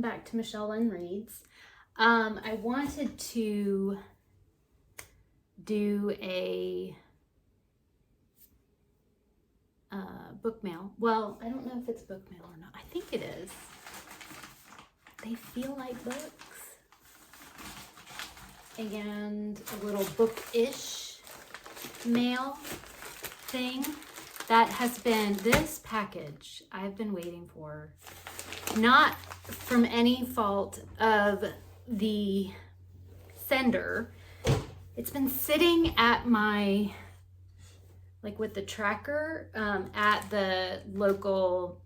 back to Michelle Lynn Reads. I wanted to do a book mail. Well, I don't know if it's book mail or not. I think it is. They feel like books. And a little book-ish mail thing. That has been this package I've been waiting for. Not from any fault of the sender. It's been sitting at my, like with the tracker, at the local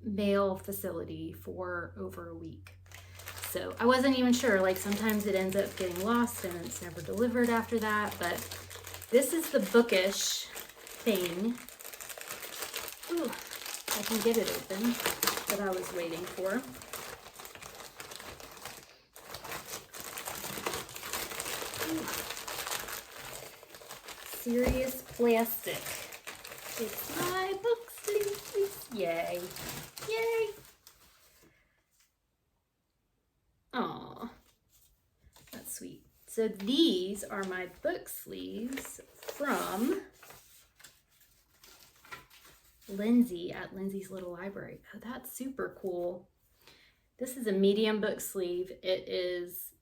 mail facility for over a week. So I wasn't even sure, like sometimes it ends up getting lost and it's never delivered after that, but this is the bookish thing. Ooh, I can get it open that I was waiting for. Ooh. Serious plastic. It's my Booksleeves. Yay. Yay. Aw, that's sweet. So these are my Booksleeves from Lindsay at Lindsay's Little Library. Oh, that's super cool. This is a medium book sleeve. It is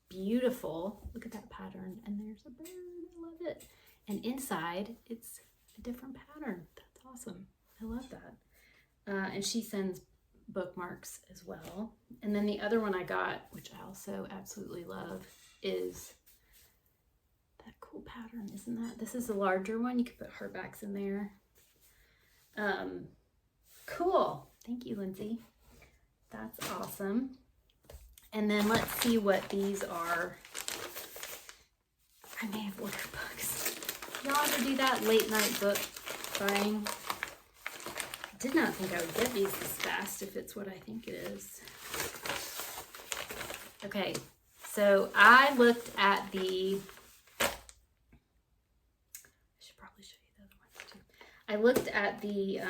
beautiful. Look at that pattern. And there's a bird. I love it. And inside, it's a different pattern. That's awesome. I love that. And she sends bookmarks as well. And then the other one I got, which I also absolutely love, is that cool pattern, isn't that? This is a larger one. You could put hardbacks in there. Cool. Thank you, Lindsay. That's awesome. And then let's see what these are. I may have ordered books. Y'all ever do that late night book buying? I did not think I would get these this fast if it's what I think it is. Okay, so I looked at the, I should probably show you the other ones too. I looked at the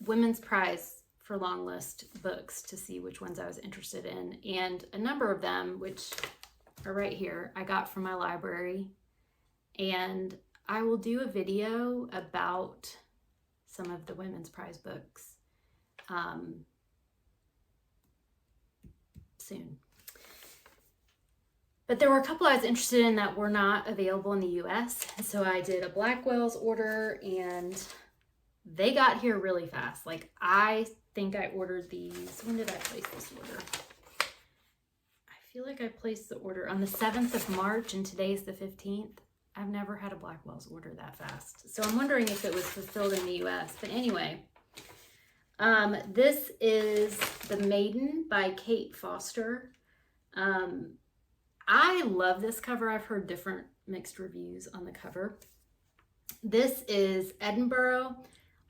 Women's Prize for long list books to see which ones I was interested in. And a number of them, which are right here, I got from my library. And I will do a video about some of the Women's Prize books soon. But there were a couple I was interested in that were not available in the US. So I did a Blackwell's order and they got here really fast. Like I think I ordered these. When did I place this order? I feel like I placed the order on the 7th of March and today's the 15th. I've never had a Blackwell's order that fast. So I'm wondering if it was fulfilled in the US. But anyway, this is The Maiden by Kate Foster. I love this cover. I've heard different mixed reviews on the cover. This is Edinburgh,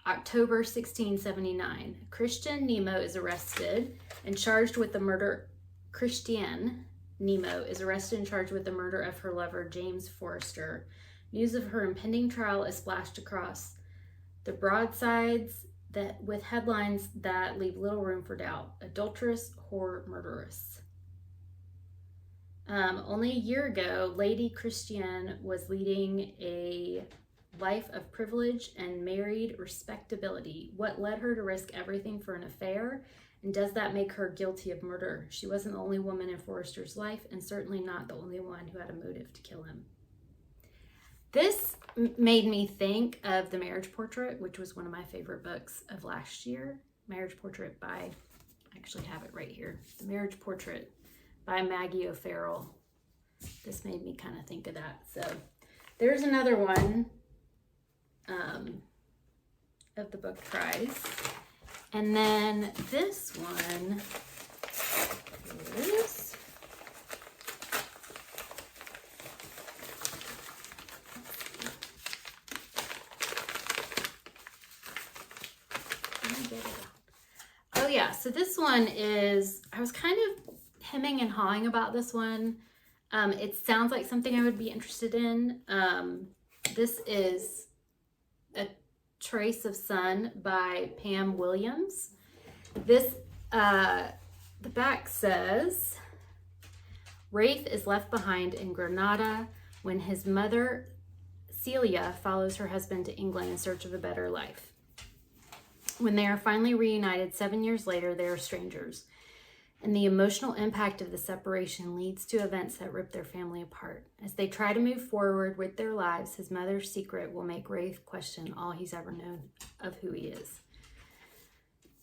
October 1679. Christian Nemo is arrested and charged with the murder. Christiane Nemo is arrested and charged with the murder of her lover, James Forrester. News of her impending trial is splashed across the broadsides with headlines that leave little room for doubt. Adulteress, whore, murderess. Only a year ago, Lady Christiane was leading a life of privilege and married respectability. What led her to risk everything for an affair? And does that make her guilty of murder? She wasn't the only woman in Forrester's life, and certainly not the only one who had a motive to kill him. This made me think of The Marriage Portrait, which was one of my favorite books of last year. Marriage Portrait by, I actually have it right here, The Marriage Portrait by Maggie O'Farrell. This made me kind of think of that. So there's another one of the book prize. And then this one is, oh yeah, so this one is, I was kind of hemming and hawing about this one. It sounds like something I would be interested in. This is A Trace of Sun by Pam Williams. This, the back says, Rafe is left behind in Granada when his mother, Celia, follows her husband to England in search of a better life. When they are finally reunited 7 years later, they are strangers. And the emotional impact of the separation leads to events that rip their family apart. As they try to move forward with their lives, his mother's secret will make Rafe question all he's ever known of who he is.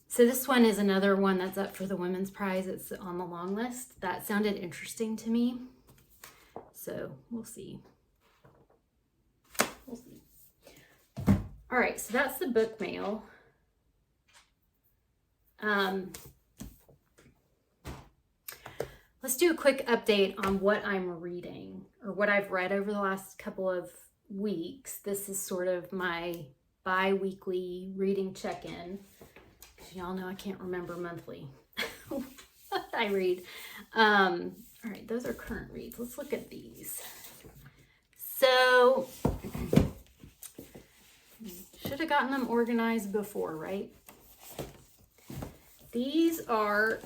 So this one is another one that's up for the Women's Prize. It's on the long list. That sounded interesting to me. So we'll see. We'll see. All right, so that's the book mail. Let's do a quick update on what I'm reading or what I've read over the last couple of weeks. This is sort of my bi-weekly reading check-in. Y'all know I can't remember monthly what I read. All right, those are current reads. Let's look at these. So, should have gotten them organized before, right? These are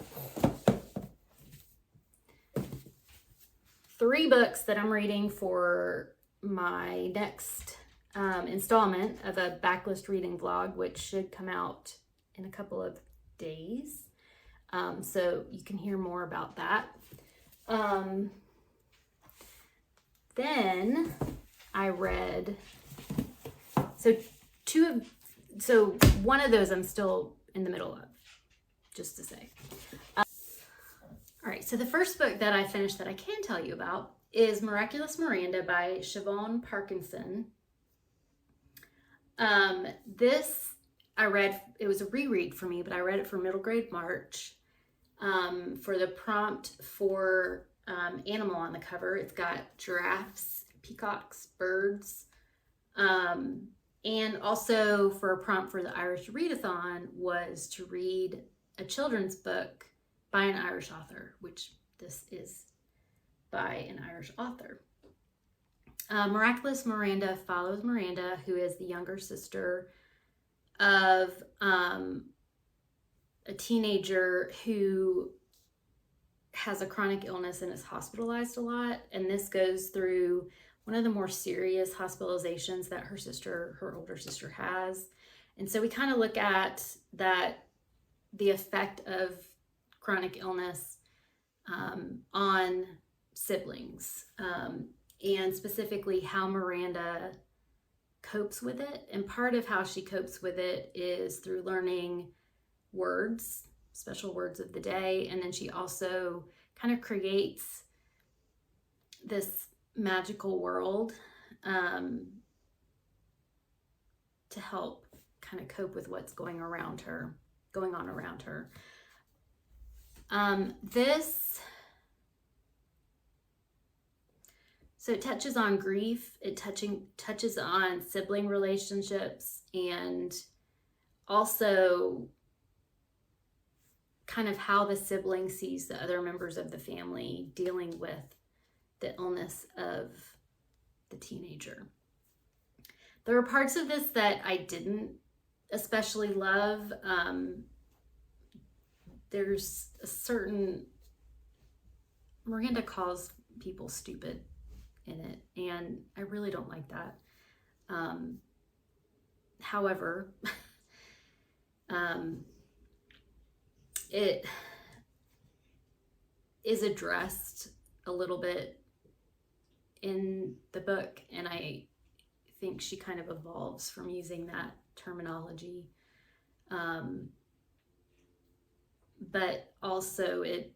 3 books that I'm reading for my next installment of a backlist reading vlog, which should come out in a couple of days. So you can hear more about that. Then I read, so one of those I'm still in the middle of, just to say. All right, so the first book that I finished that I can tell you about is Miraculous Miranda by Siobhan Parkinson. This I read, it was a reread for me, but I read it for middle grade March. For the prompt for animal on the cover, it's got giraffes, peacocks, birds. And also for a prompt for the Irish Readathon was to read a children's book by an Irish author, which this is by an Irish author. Miraculous Miranda follows Miranda, who is the younger sister of a teenager who has a chronic illness and is hospitalized a lot. And this goes through one of the more serious hospitalizations that her older sister has. And so we kind of look at that, the effect of chronic illness on siblings, and specifically how Miranda copes with it. And part of how she copes with it is through learning words, special words of the day. And then she also kind of creates this magical world to help kind of cope with what's going on around her. So it touches on grief, it touches on sibling relationships, and also kind of how the sibling sees the other members of the family dealing with the illness of the teenager. There are parts of this that I didn't especially love. There's a certain, Miranda calls people stupid in it, and I really don't like that. However, it is addressed a little bit in the book, and I think she kind of evolves from using that terminology. But also I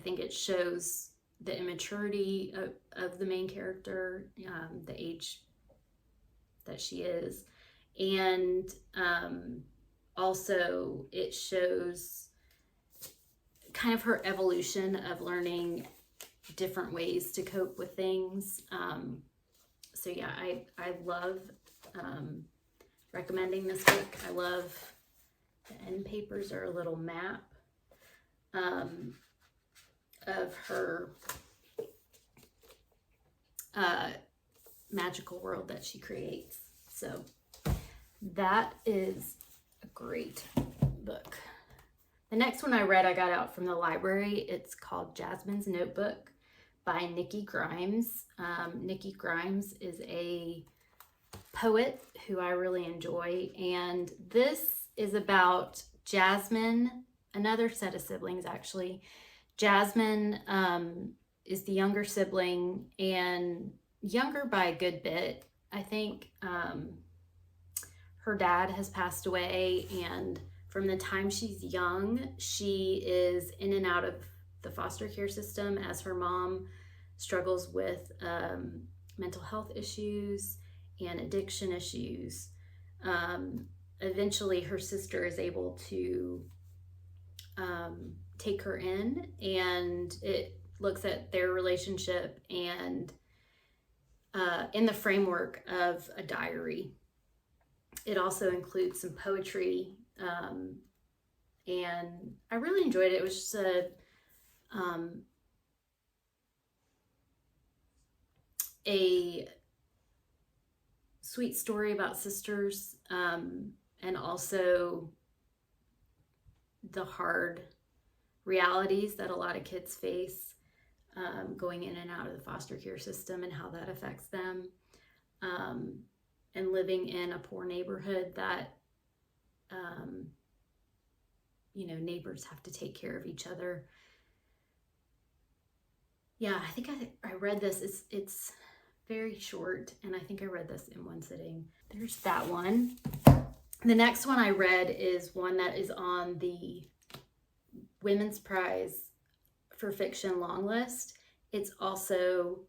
think it shows the immaturity of the main character, the age that she is. And also it shows kind of her evolution of learning different ways to cope with things. So yeah, I love recommending this book. I love the end papers are a little map of her magical world that she creates. So that is a great book. The next one I read, I got out from the library. It's called Jasmines Notebook by Nikki Grimes. Nikki Grimes is a poet who I really enjoy, and this is about Jasmine, another set of siblings actually. Jasmine is the younger sibling, and younger by a good bit. I think her dad has passed away, and from the time she's young, she is in and out of the foster care system as her mom struggles with mental health issues and addiction issues. Eventually, her sister is able to take her in, and it looks at their relationship and in the framework of a diary. It also includes some poetry, and I really enjoyed it. It was just a sweet story about sisters, and also the hard realities that a lot of kids face going in and out of the foster care system and how that affects them, and living in a poor neighborhood that neighbors have to take care of each other. Yeah, I think I read this. It's very short, and I think I read this in one sitting. There's that one. The next one I read is one that is on the Women's Prize for Fiction long list. It's also,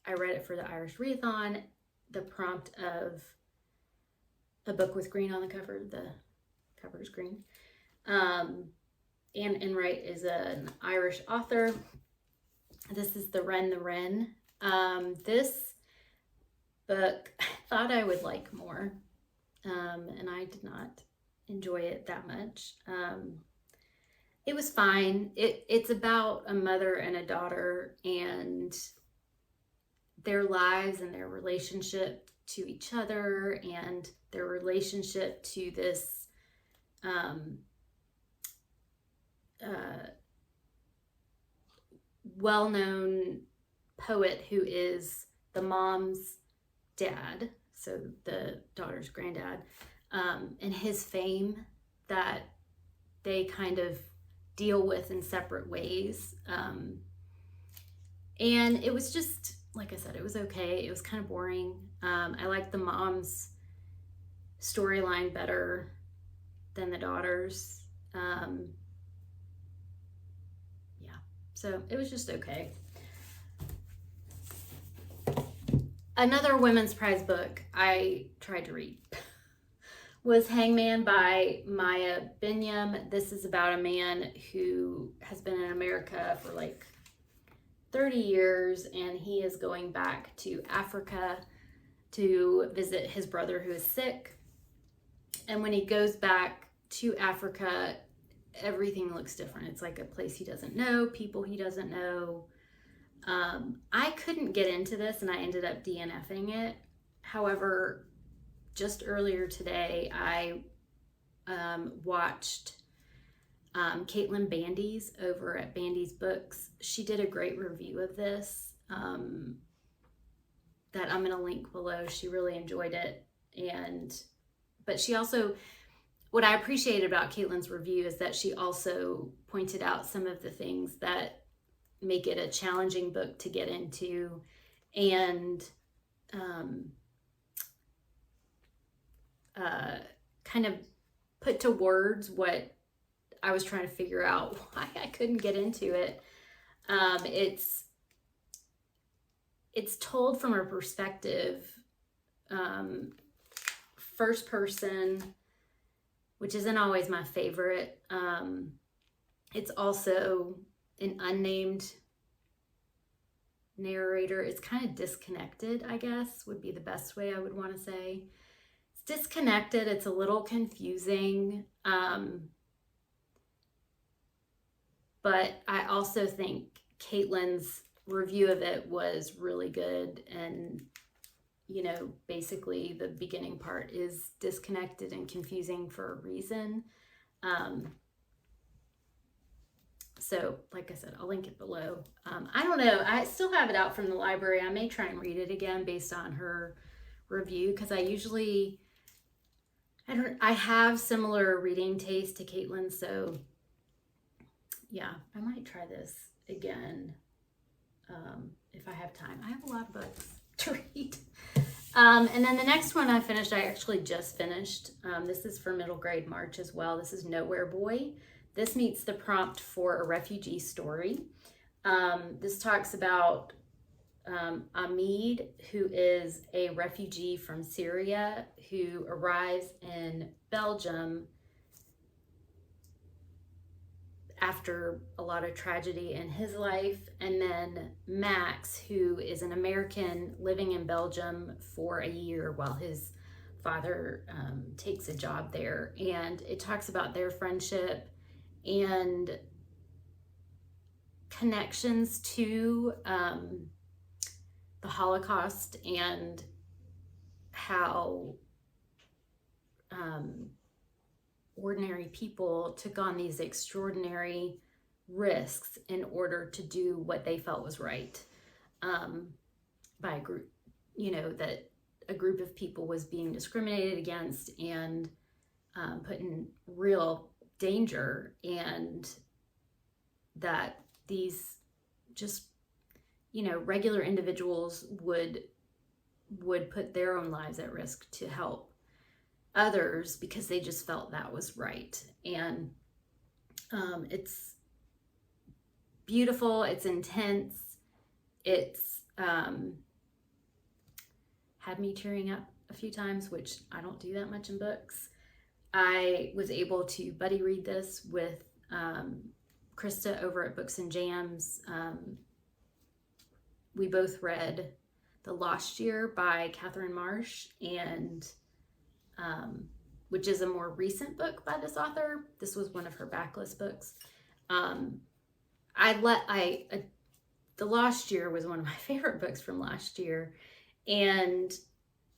I read it for the Irish Readathon, the prompt of a book with green on the cover. The cover is green. Anne Enright is an Irish author. This is The Wren. This book I thought I would like more, and I did not enjoy it that much. It was fine. It's about a mother and a daughter and their lives and their relationship to each other and their relationship to this well-known poet who is the mom's dad, so the daughter's granddad, and his fame that they kind of deal with in separate ways. And it was just, like I said, it was okay. It was kind of boring. I liked the mom's storyline better than the daughter's. So it was just okay. Another Women's Prize book I tried to read was Hangman by Binyam. This is about a man who has been in America for like 30 years, and he is going back to Africa to visit his brother who is sick. And when he goes back to Africa, everything looks different. It's like a place he doesn't know, people he doesn't know. I couldn't get into this, and I ended up DNFing it. However, just earlier today, I watched Caitlin Bandy's over at Bandy's Books. She did a great review of this that I'm going to link below. She really enjoyed it. But she also, what I appreciated about Caitlin's review is that she also pointed out some of the things that make it a challenging book to get into, and kind of put to words what I was trying to figure out why I couldn't get into it. It's told from a perspective, first person, which isn't always my favorite. It's also an unnamed narrator. It's kind of disconnected, I guess, would be the best way I would want to say. It's disconnected. It's a little confusing. But I also think Caitlin's review of it was really good. And, basically the beginning part is disconnected and confusing for a reason. So, like I said, I'll link it below. I don't know. I still have it out from the library. I may try and read it again based on her review, because I have similar reading taste to Caitlin. So, yeah, I might try this again if I have time. I have a lot of books to read. And then the next one I actually just finished. This is for middle grade March as well. This is Nowhere Boy. This meets the prompt for a refugee story. This talks about Amid, who is a refugee from Syria who arrives in Belgium after a lot of tragedy in his life, and then Max, who is an American living in Belgium for a year while his father takes a job there. And it talks about their friendship and connections to the Holocaust, and how ordinary people took on these extraordinary risks in order to do what they felt was right, by a group, that a group of people was being discriminated against and put in real danger, and that these just, regular individuals would put their own lives at risk to help others because they just felt that was right. And it's beautiful, it's intense, it's had me tearing up a few times, which I don't do that much in books. I was able to buddy read this with Krista over at Books and Jams. We both read The Lost Year by Catherine Marsh, and which is a more recent book by this author. This was one of her backlist books. The Lost Year was one of my favorite books from last year, and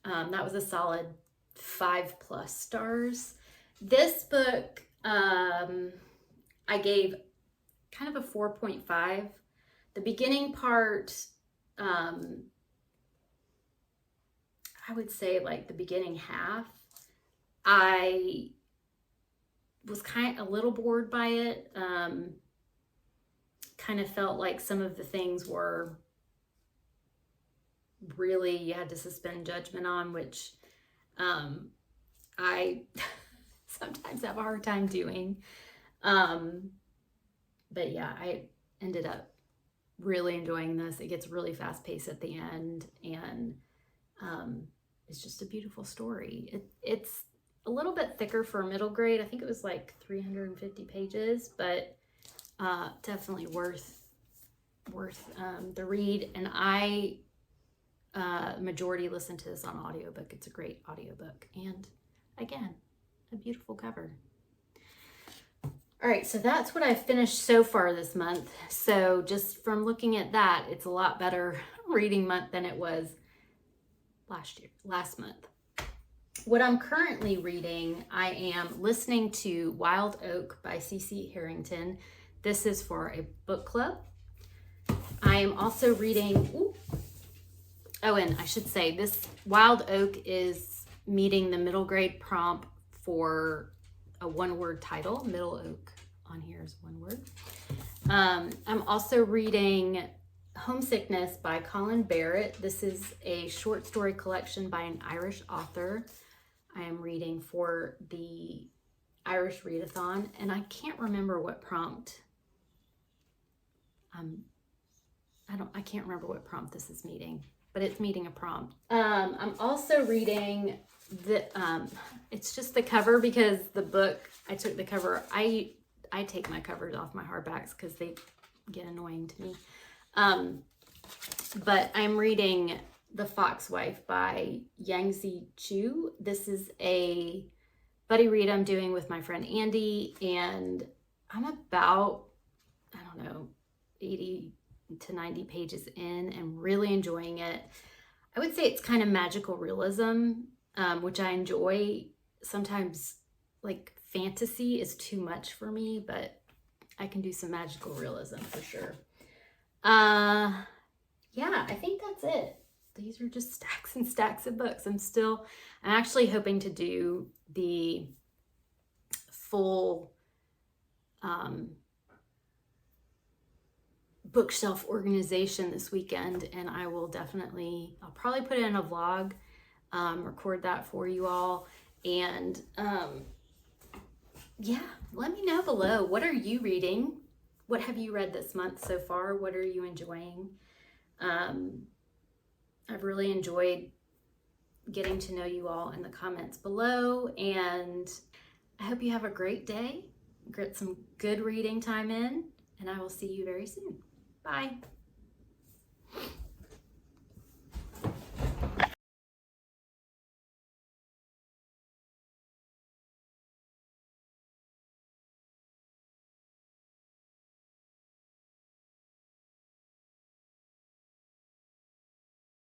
that was a solid 5+ stars. This book, I gave kind of a 4.5. The beginning part, I would say like the beginning half, I was kind of a little bored by it. Kind of felt like some of the things were really, you had to suspend judgment on, which I sometimes have a hard time doing. But yeah, I ended up really enjoying this. It gets really fast paced at the end, and it's just a beautiful story. It's a little bit thicker for middle grade. I think it was like 350 pages, but definitely worth the read. And I majority listen to this on audiobook. It's a great audiobook, and again, a beautiful cover. All right, so that's what I've finished so far this month. So just from looking at that, it's a lot better reading month than it was last month. What I'm currently reading, I am listening to Wild Oak by C.C. Harrington. This is for a book club. I am also reading, and I should say this Wild Oak is meeting the middle grade prompt for a one-word title. Middle Oak on here is one word. I'm also reading Homesickness by Colin Barrett. This is a short story collection by an Irish author. I am reading for the Irish Readathon, and I can't remember what prompt. I can't remember what prompt this is meeting, but it's meeting a prompt. I'm also reading it's just the cover, because the book, I took the cover. I take my covers off my hardbacks because they get annoying to me. But I'm reading The Foxwife by Yangzi Chu. This is a buddy read I'm doing with my friend Andy, and I'm about, 80 to 90 pages in and really enjoying it. I would say it's kind of magical realism, which I enjoy. Sometimes like fantasy is too much for me, but I can do some magical realism for sure. Yeah, I think that's it. These are just stacks and stacks of books. I'm actually hoping to do the full bookshelf organization this weekend, and I'll probably put it in a vlog, record that for you all, and yeah, let me know below. What are you reading? What have you read this month so far? What are you enjoying? I've really enjoyed getting to know you all in the comments below, and I hope you have a great day. Get some good reading time in, and I will see you very soon. Bye.